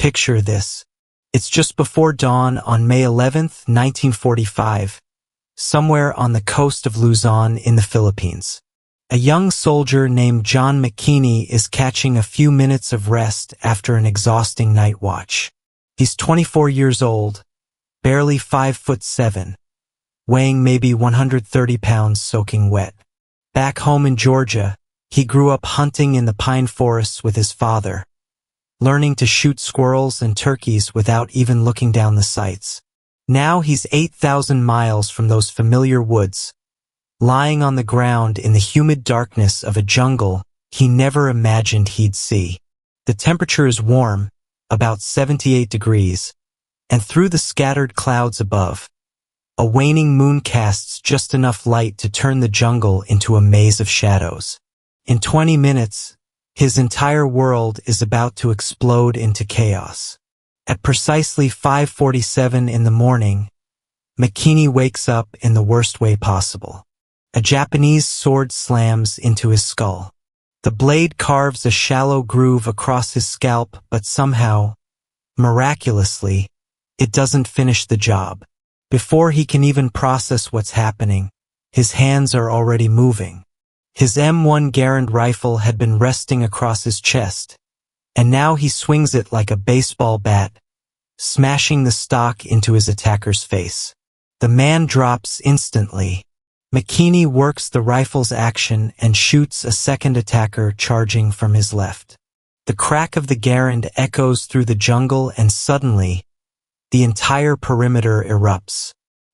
picture this. It's just before dawn on May 11th, 1945, somewhere on the coast of Luzon in the Philippines. A young soldier named John McKini is catching a few minutes of rest after an exhausting night watch. He's 24 years old, barely 5'7", weighing maybe 130 pounds soaking wet. Back home in Georgia, he grew up hunting in the pine forests with his father, learning to shoot squirrels and turkeys without even looking down the sights. Now he's 8,000 miles from those familiar woods, lying on the ground in the humid darkness of a jungle he never imagined he'd see. The temperature is warm, about 78 degrees, and through the scattered clouds above, a waning moon casts just enough light to turn the jungle into a maze of shadows. In 20 minutes, his entire world is about to explode into chaos. At precisely 5:47 in the morning, McKini wakes up in the worst way possible. A Japanese sword slams into his skull. The blade carves a shallow groove across his scalp, but somehow, miraculously, it doesn't finish the job. Before he can even process what's happening, his hands are already moving. His M1 Garand rifle had been resting across his chest, and now he swings it like a baseball bat, smashing the stock into his attacker's face. The man drops instantly. McKini works the rifle's action and shoots a second attacker charging from his left. The crack of the Garand echoes through the jungle, and suddenly, the entire perimeter erupts.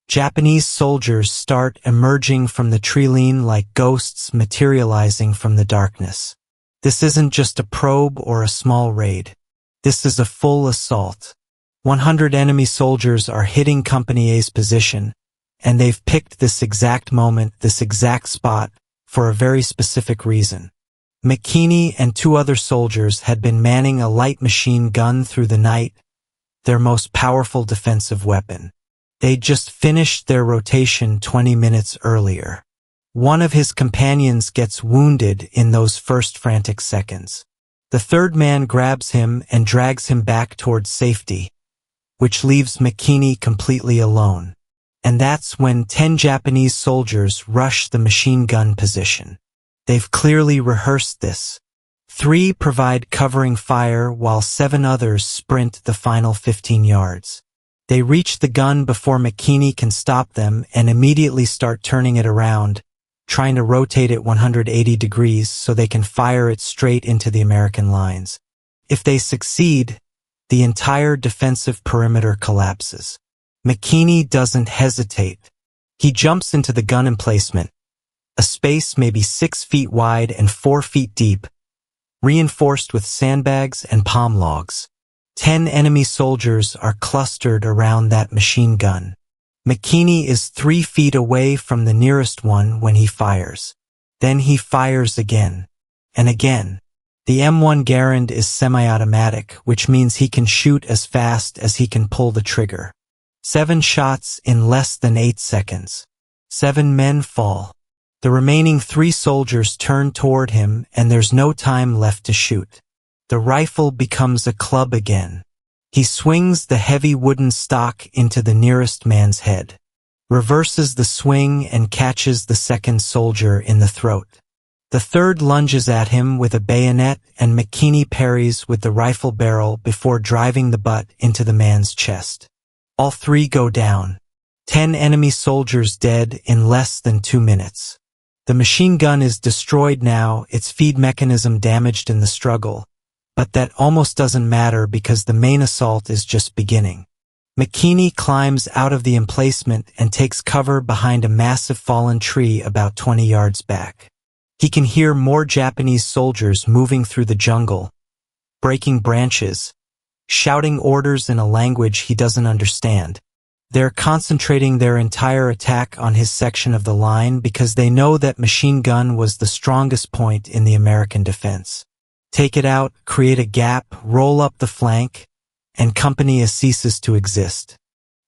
Japanese soldiers start emerging from the treeline like ghosts materializing from the darkness. This isn't just a probe or a small raid. This is a full assault. 100 enemy soldiers are hitting Company A's position, and they've picked this exact moment, this exact spot, for a very specific reason. McKini and 2 other soldiers had been manning a light machine gun through the night, their most powerful defensive weapon. They'd just finished their rotation 20 minutes earlier. One of his companions gets wounded in those first frantic seconds. The third man grabs him and drags him back towards safety, which leaves McKini completely alone. And that's when 10 Japanese soldiers rush the machine gun position. They've clearly rehearsed this. 3 provide covering fire while 7 others sprint the final 15 yards. They reach the gun before McKini can stop them and immediately start turning it around, trying to rotate it 180 degrees so they can fire it straight into the American lines. If they succeed, the entire defensive perimeter collapses. McKini doesn't hesitate. He jumps into the gun emplacement, a space maybe 6 feet wide and 4 feet deep, reinforced with sandbags and palm logs. 10 enemy soldiers are clustered around that machine gun. McKini is 3 feet away from the nearest one when he fires. Then he fires again, and again. The M1 Garand is semi-automatic, which means he can shoot as fast as he can pull the trigger. 7 shots in less than 8 seconds. 7 men fall. The remaining 3 soldiers turn toward him, and there's no time left to shoot. The rifle becomes a club again. He swings the heavy wooden stock into the nearest man's head, reverses the swing and catches the second soldier in the throat. The third lunges at him with a bayonet, and McKini parries with the rifle barrel before driving the butt into the man's chest. All 3 go down. 10 enemy soldiers dead in less than 2 minutes. The machine gun is destroyed now, its feed mechanism damaged in the struggle. But that almost doesn't matter because the main assault is just beginning. McKini climbs out of the emplacement and takes cover behind a massive fallen tree about 20 yards back. He can hear more Japanese soldiers moving through the jungle, breaking branches, shouting orders in a language he doesn't understand. They're concentrating their entire attack on his section of the line because they know that machine gun was the strongest point in the American defense. Take it out, create a gap, roll up the flank, and Company A ceases to exist.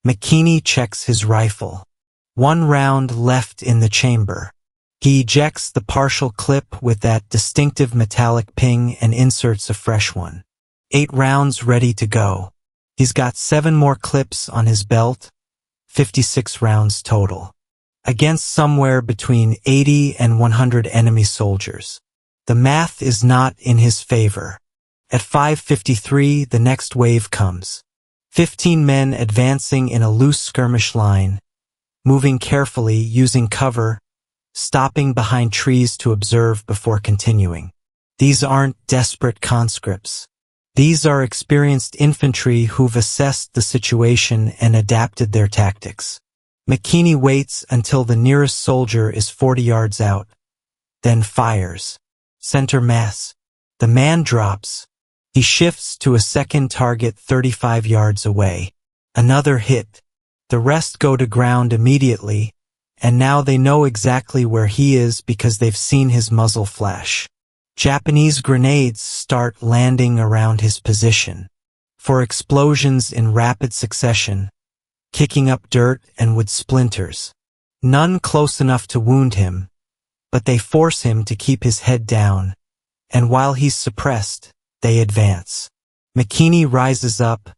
McKini checks his rifle. 1 round left in the chamber. He ejects the partial clip with that distinctive metallic ping and inserts a fresh one. 8 rounds ready to go. He's got 7 more clips on his belt, 56 rounds total, against somewhere between 80 and 100 enemy soldiers. The math is not in his favor. At 5:53, the next wave comes. 15 men advancing in a loose skirmish line, moving carefully, using cover, stopping behind trees to observe before continuing. These aren't desperate conscripts. These are experienced infantry who've assessed the situation and adapted their tactics. McKini waits until the nearest soldier is 40 yards out, then fires. Center mass. The man drops. He shifts to a second target 35 yards away. Another hit. The rest go to ground immediately, and now they know exactly where he is because they've seen his muzzle flash. Japanese grenades start landing around his position, for explosions in rapid succession, kicking up dirt and wood splinters. None close enough to wound him, but they force him to keep his head down, and while he's suppressed, they advance. McKini rises up,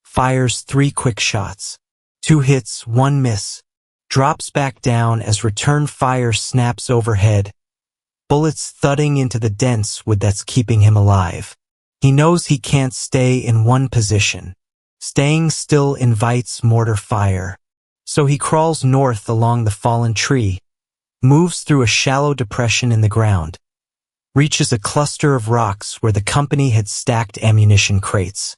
fires 3 quick shots. 2 hits, 1 miss, drops back down as return fire snaps overhead, bullets thudding into the dense wood that's keeping him alive. He knows he can't stay in one position. Staying still invites mortar fire. So he crawls north along the fallen tree, moves through a shallow depression in the ground, reaches a cluster of rocks where the company had stacked ammunition crates.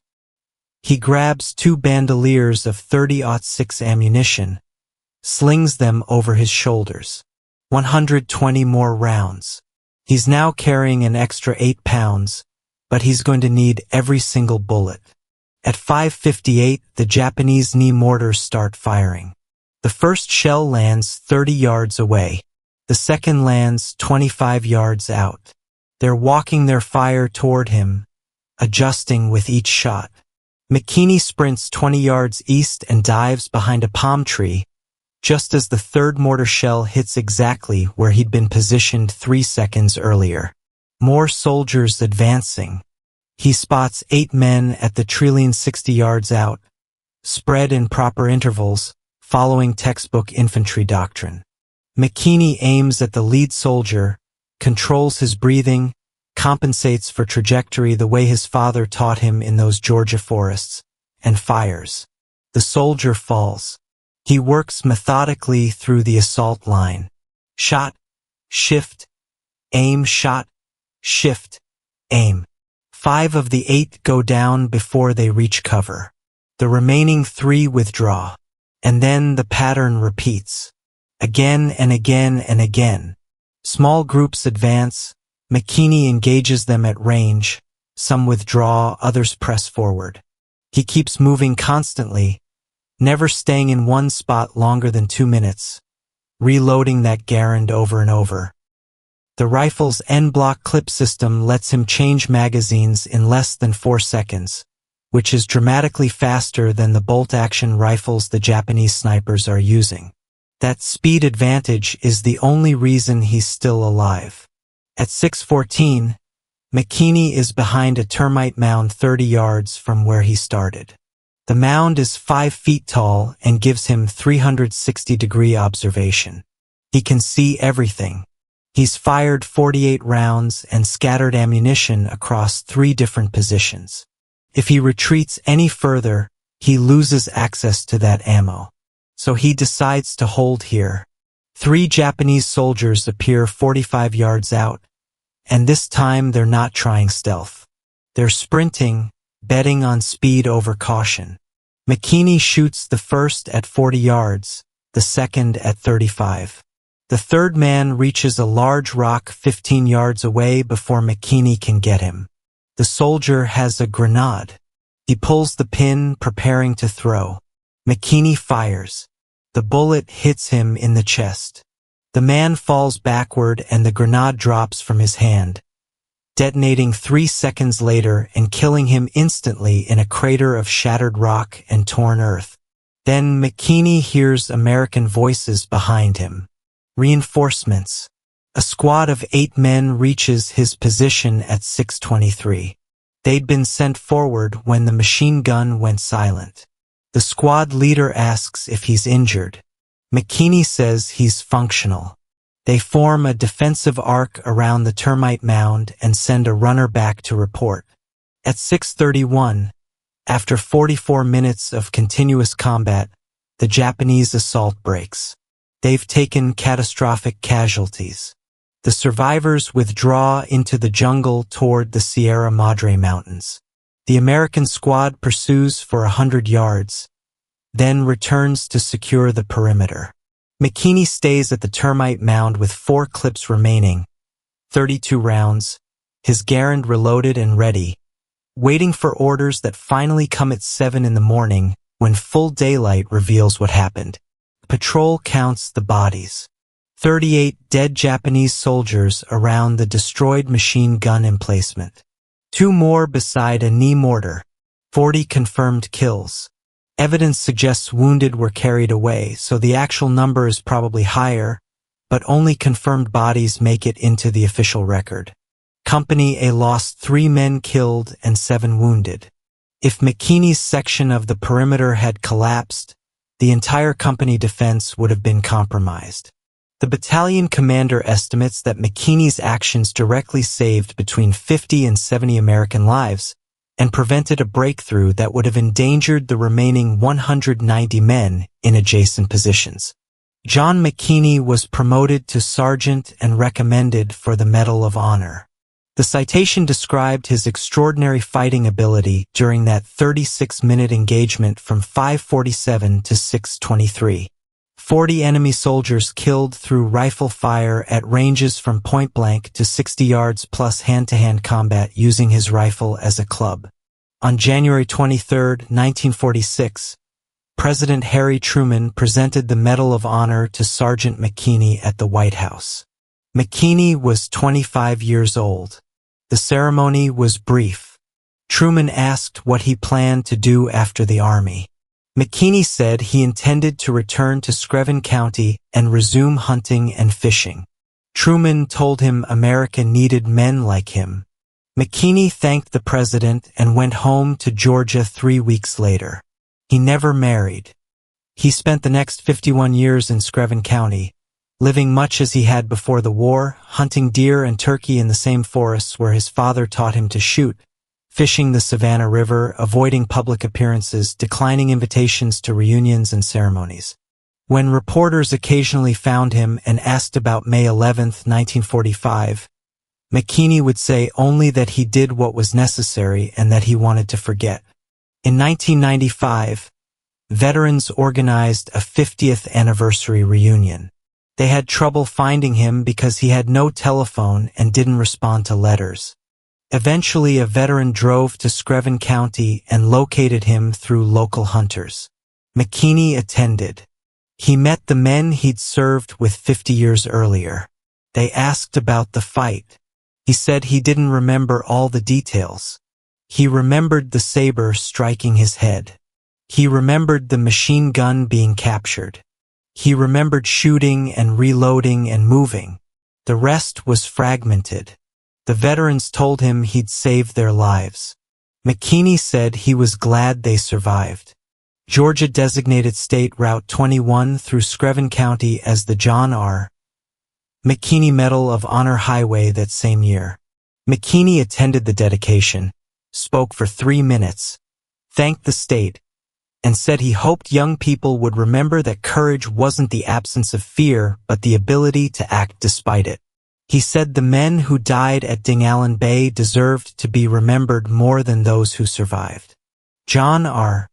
He grabs 2 bandoliers of 30-06 ammunition, slings them over his shoulders. 120 more rounds. He's now carrying an extra 8 pounds, but he's going to need every single bullet. At 5:58, the Japanese knee mortars start firing. The first shell lands 30 yards away. The second lands 25 yards out. They're walking their fire toward him, adjusting with each shot. McKini sprints 20 yards east and dives behind a palm tree, just as the third mortar shell hits exactly where he'd been positioned 3 seconds earlier. More soldiers advancing. He spots 8 men at the treeline 60 yards out, spread in proper intervals, following textbook infantry doctrine. McKini aims at the lead soldier, controls his breathing, compensates for trajectory the way his father taught him in those Georgia forests, and fires. The soldier falls. He works methodically through the assault line. Shot, shift, aim, shot, shift, aim. 5 of the 8 go down before they reach cover. The remaining 3 withdraw. And then the pattern repeats. Again and again and again. Small groups advance. McKini engages them at range. Some withdraw, others press forward. He keeps moving constantly, never staying in one spot longer than 2 minutes, reloading that Garand over and over. The rifle's N-block clip system lets him change magazines in less than 4 seconds, which is dramatically faster than the bolt-action rifles the Japanese snipers are using. That speed advantage is the only reason he's still alive. At 6:14, McKini is behind a termite mound 30 yards from where he started. The mound is 5 feet tall and gives him 360-degree observation. He can see everything. He's fired 48 rounds and scattered ammunition across 3 different positions. If he retreats any further, he loses access to that ammo. So he decides to hold here. 3 Japanese soldiers appear 45 yards out, and this time they're not trying stealth. They're sprinting, betting on speed over caution. McKini shoots the first at 40 yards, the second at 35. The third man reaches a large rock 15 yards away before McKini can get him. The soldier has a grenade. He pulls the pin, preparing to throw. McKini fires. The bullet hits him in the chest. The man falls backward and the grenade drops from his hand, detonating 3 seconds later and killing him instantly in a crater of shattered rock and torn earth. Then McKini hears American voices behind him. Reinforcements. A squad of 8 men reaches his position at 6:23. They'd been sent forward when the machine gun went silent. The squad leader asks if he's injured. McKini says he's functional. They form a defensive arc around the termite mound and send a runner back to report. At 6:31, after 44 minutes of continuous combat, the Japanese assault breaks. They've taken catastrophic casualties. The survivors withdraw into the jungle toward the Sierra Madre Mountains. The American squad pursues for 100 yards, then returns to secure the perimeter. McKini stays at the termite mound with 4 clips remaining, 32 rounds, his Garand reloaded and ready, waiting for orders that finally come at 7 in the morning when full daylight reveals what happened. Patrol counts the bodies. 38 dead Japanese soldiers around the destroyed machine gun emplacement. 2 more beside a knee mortar. 40 confirmed kills. Evidence suggests wounded were carried away, so the actual number is probably higher, but only confirmed bodies make it into the official record. Company A lost 3 men killed and 7 wounded. If McKini's section of the perimeter had collapsed, the entire company defense would have been compromised. The battalion commander estimates that McKini's actions directly saved between 50 and 70 American lives and prevented a breakthrough that would have endangered the remaining 190 men in adjacent positions. John McKini was promoted to sergeant and recommended for the Medal of Honor. The citation described his extraordinary fighting ability during that 36-minute engagement from 5:47 to 6:23. 40 enemy soldiers killed through rifle fire at ranges from point-blank to 60 yards plus hand-to-hand combat using his rifle as a club. On January 23, 1946, President Harry Truman presented the Medal of Honor to Sergeant McKini at the White House. McKini was 25 years old. The ceremony was brief. Truman asked what he planned to do after the Army. McKini said he intended to return to Screven County and resume hunting and fishing. Truman told him America needed men like him. McKini thanked the president and went home to Georgia 3 weeks later. He never married. He spent the next 51 years in Screven County, living much as he had before the war, hunting deer and turkey in the same forests where his father taught him to shoot, fishing the Savannah River, avoiding public appearances, declining invitations to reunions and ceremonies. When reporters occasionally found him and asked about May 11, 1945, McKini would say only that he did what was necessary and that he wanted to forget. In 1995, veterans organized a 50th anniversary reunion. They had trouble finding him because he had no telephone and didn't respond to letters. Eventually, a veteran drove to Screven County and located him through local hunters. McKini attended. He met the men he'd served with 50 years earlier. They asked about the fight. He said he didn't remember all the details. He remembered the saber striking his head. He remembered the machine gun being captured. He remembered shooting and reloading and moving. The rest was fragmented. The veterans told him he'd saved their lives. McKini said he was glad they survived. Georgia designated State Route 21 through Screven County as the John R. McKini Medal of Honor Highway that same year. McKini attended the dedication, spoke for 3 minutes, thanked the state, and said he hoped young people would remember that courage wasn't the absence of fear, but the ability to act despite it. He said the men who died at Dingalan Bay deserved to be remembered more than those who survived. John R.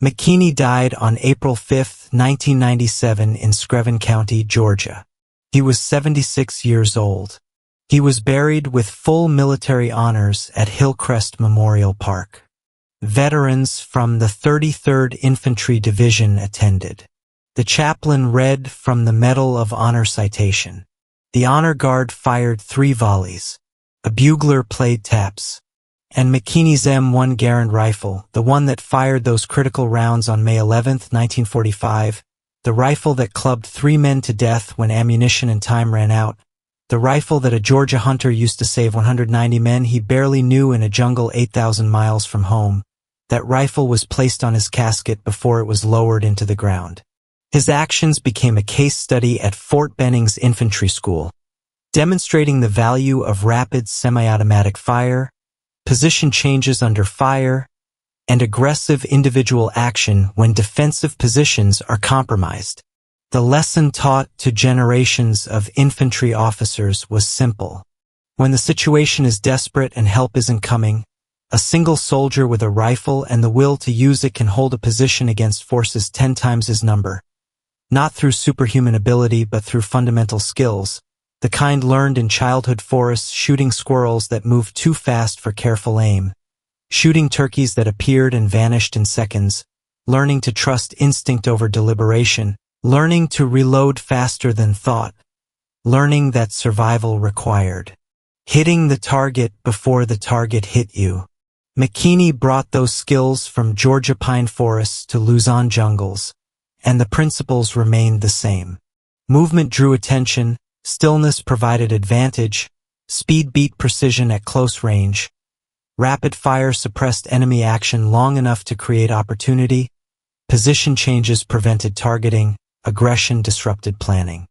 McKini died on April 5, 1997 in Screven County, Georgia. He was 76 years old. He was buried with full military honors at Hillcrest Memorial Park. Veterans from the 33rd Infantry Division attended. The chaplain read from the Medal of Honor citation. The honor guard fired 3 volleys. A bugler played taps. And McKini's M1 Garand rifle, the one that fired those critical rounds on May 11, 1945, the rifle that clubbed 3 men to death when ammunition and time ran out, The rifle that a Georgia hunter used to save 190 men he barely knew in a jungle 8,000 miles from home. That rifle was placed on his casket before it was lowered into the ground. His actions became a case study at Fort Benning's infantry school, demonstrating the value of rapid semi-automatic fire, position changes under fire, and aggressive individual action when defensive positions are compromised. The lesson taught to generations of infantry officers was simple. When the situation is desperate and help isn't coming, a single soldier with a rifle and the will to use it can hold a position against forces 10 times his number. Not through superhuman ability but through fundamental skills, the kind learned in childhood forests, shooting squirrels that moved too fast for careful aim, shooting turkeys that appeared and vanished in seconds, learning to trust instinct over deliberation, learning to reload faster than thought, learning that survival required hitting the target before the target hit you. McKini brought those skills from Georgia pine forests to Luzon jungles, and the principles remained the same. Movement drew attention, stillness provided advantage, speed beat precision at close range, rapid fire suppressed enemy action long enough to create opportunity, position changes prevented targeting, aggression disrupted planning.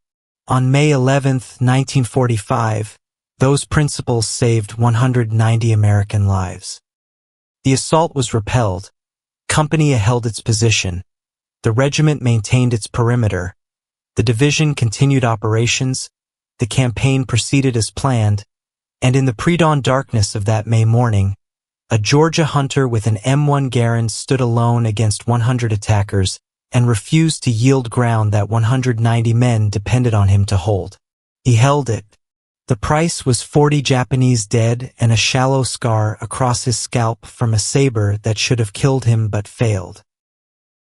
On May 11, 1945, those principles saved 190 American lives. The assault was repelled. Company held its position. The regiment maintained its perimeter. The division continued operations. The campaign proceeded as planned. And in the pre-dawn darkness of that May morning, a Georgia hunter with an M1 Garand stood alone against 100 attackers and refused to yield ground that 190 men depended on him to hold. He held it. The price was 40 Japanese dead and a shallow scar across his scalp from a saber that should have killed him but failed.